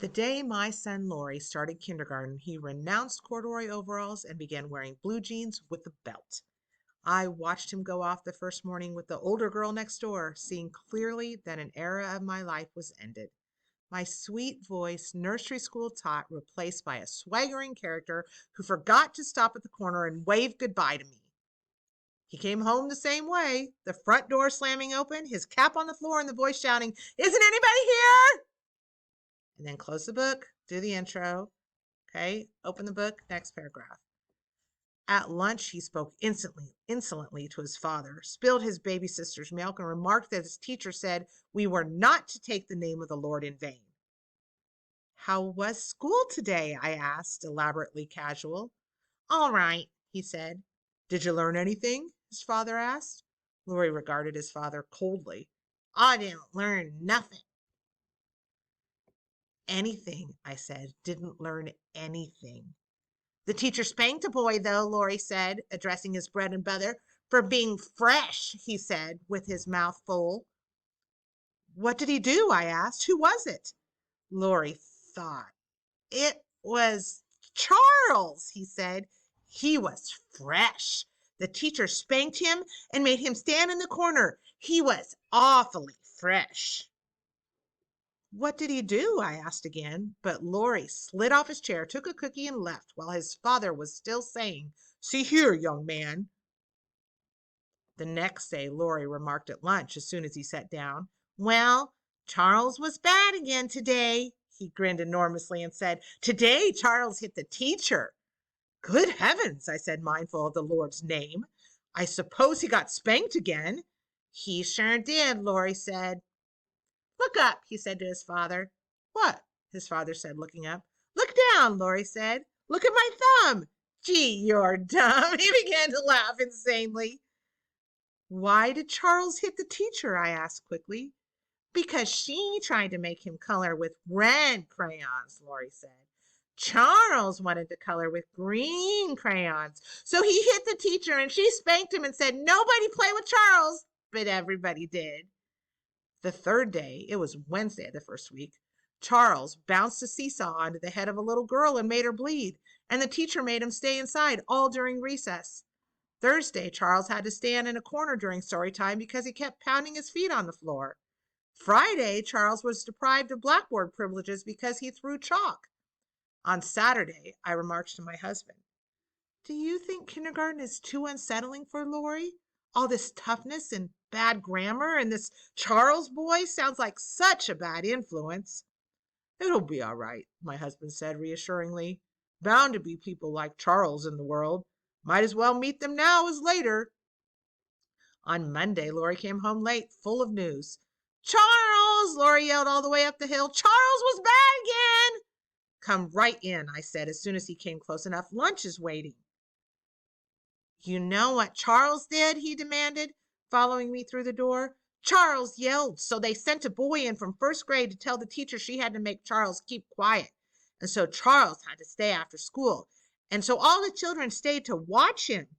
The day my son Lori started kindergarten, he renounced corduroy overalls and began wearing blue jeans with a belt. I watched him go off the first morning with the older girl next door, seeing clearly that an era of my life was ended. My sweet voiced nursery school tot replaced by a swaggering character who forgot to stop at the corner and wave goodbye to me. He came home the same way, the front door slamming open, his cap on the floor, and the voice shouting, "Isn't anybody here?" And then close the book, do the intro. Okay, open the book, next paragraph. At lunch, he spoke insolently to his father, spilled his baby sister's milk, and remarked that his teacher said we were not to take the name of the Lord in vain. "How was school today?" I asked, elaborately casual. "All right," he said. "Did you learn anything?" his father asked. Lori regarded his father coldly. "I didn't learn nothing." "Anything," I said. "Didn't learn anything." "The teacher spanked a boy, though," Lori said, addressing his bread and butter, "for being fresh," he said, with his mouth full. "What did he do?" I asked. "Who was it?" Lori thought. "It was Charles," he said. "He was fresh. The teacher spanked him and made him stand in the corner. He was awfully fresh." "What did he do?" I asked again, but Lori slid off his chair, took a cookie, and left while his father was still saying, "See here, young man." The next day, Lori remarked at lunch as soon as he sat down, "Well, Charles was bad again today." He grinned enormously and said, "Today Charles hit the teacher." "Good heavens," I said, mindful of the Lord's name. "I suppose he got spanked again." "He sure did," Lori said. "Look up," he said to his father. "What?" his father said, looking up. "Look down," Lori said. "Look at my thumb." "Gee, you're dumb." He began to laugh insanely. "Why did Charles hit the teacher?" I asked quickly. "Because she tried to make him color with red crayons," Lori said. "Charles wanted to color with green crayons. So he hit the teacher and she spanked him and said, 'Nobody play with Charles.' But everybody did." The third day, it was Wednesday of the first week, Charles bounced a seesaw onto the head of a little girl and made her bleed, and the teacher made him stay inside all during recess. Thursday, Charles had to stand in a corner during story time because he kept pounding his feet on the floor. Friday, Charles was deprived of blackboard privileges because he threw chalk. On Saturday, I remarked to my husband, "Do you think kindergarten is too unsettling for Lori? All this toughness and bad grammar, and this Charles boy sounds like such a bad influence." "It'll be all right," my husband said reassuringly. "Bound to be people like Charles in the world. Might as well meet them now as later." On Monday, Lori came home late, full of news. "Charles!" Lori yelled all the way up the hill. "Charles was bad again!" "Come right in," I said as soon as he came close enough. "Lunch is waiting." "You know what Charles did?" he demanded, following me through the door. "Charles yelled, so they sent a boy in from first grade to tell the teacher she had to make Charles keep quiet. And so Charles had to stay after school. And so all the children stayed to watch him."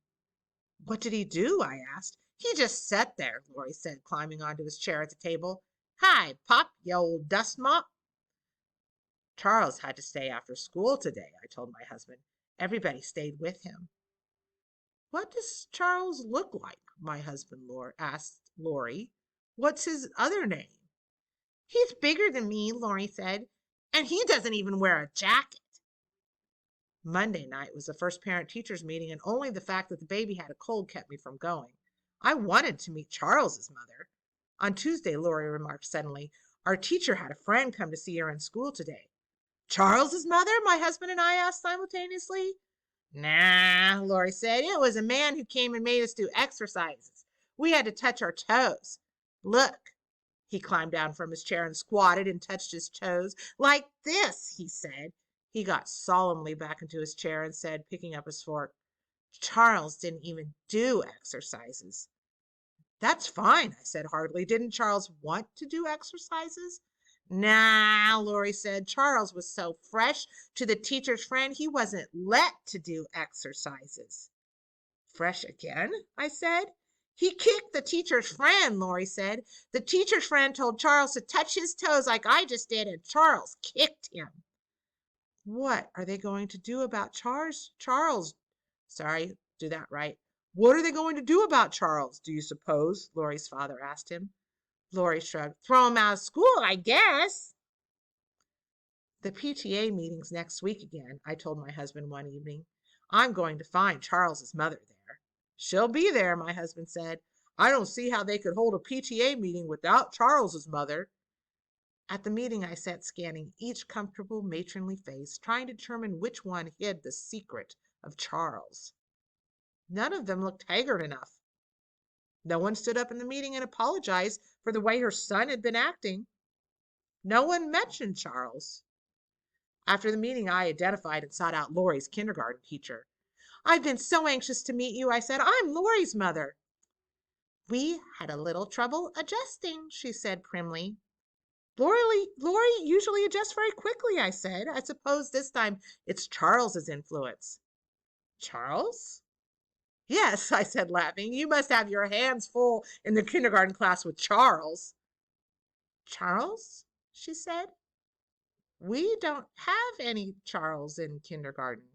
"What did he do?" I asked. "He just sat there," Lori said, climbing onto his chair at the table. "Hi, Pop, you old dust mop." "Charles had to stay after school today," I told my husband. "Everybody stayed with him." "What does Charles look like?" my husband asked Lori. "What's his other name?" "He's bigger than me," Lori said, "and he doesn't even wear a jacket." Monday night was the first parent-teachers meeting, and only the fact that the baby had a cold kept me from going. I wanted to meet Charles's mother. On Tuesday, Lori remarked suddenly, "Our teacher had a friend come to see her in school today." "Charles's mother?" my husband and I asked simultaneously. "Nah," Lori said. "It was a man who came and made us do exercises. We had to touch our toes. Look." He climbed down from his chair and squatted and touched his toes. "Like this," he said. He got solemnly back into his chair and said, picking up his fork, "Charles didn't even do exercises." "That's fine," I said heartily. "Didn't Charles want to do exercises?" "Nah," Lori said. "Charles was so fresh to the teacher's friend, he wasn't let to do exercises." "Fresh again?" I said. He kicked the teacher's friend, Lori said. The teacher's friend told Charles to touch his toes like I just did, and Charles kicked him. What are they going to do about Charles? Sorry, do that right. What are they going to do about Charles, do you suppose? Lori's father asked him. Lori shrugged. Throw him out of school, I guess. The PTA meeting's next week again, I told my husband one evening. I'm going to find Charles's mother there. She'll be there, my husband said. I don't see how they could hold a PTA meeting without Charles's mother. At the meeting, I sat scanning each comfortable matronly face, trying to determine which one hid the secret of Charles. None of them looked haggard enough. No one stood up in the meeting and apologized for the way her son had been acting. No one mentioned Charles. After the meeting, I identified and sought out Lori's kindergarten teacher. I've been so anxious to meet you, I said. I'm Lori's mother. We had a little trouble adjusting, she said primly. Lori usually adjusts very quickly, I said. I suppose this time it's Charles's influence. Charles? Yes, I said, laughing. You must have your hands full in the kindergarten class with Charles. Charles? She said. We don't have any Charles in kindergarten.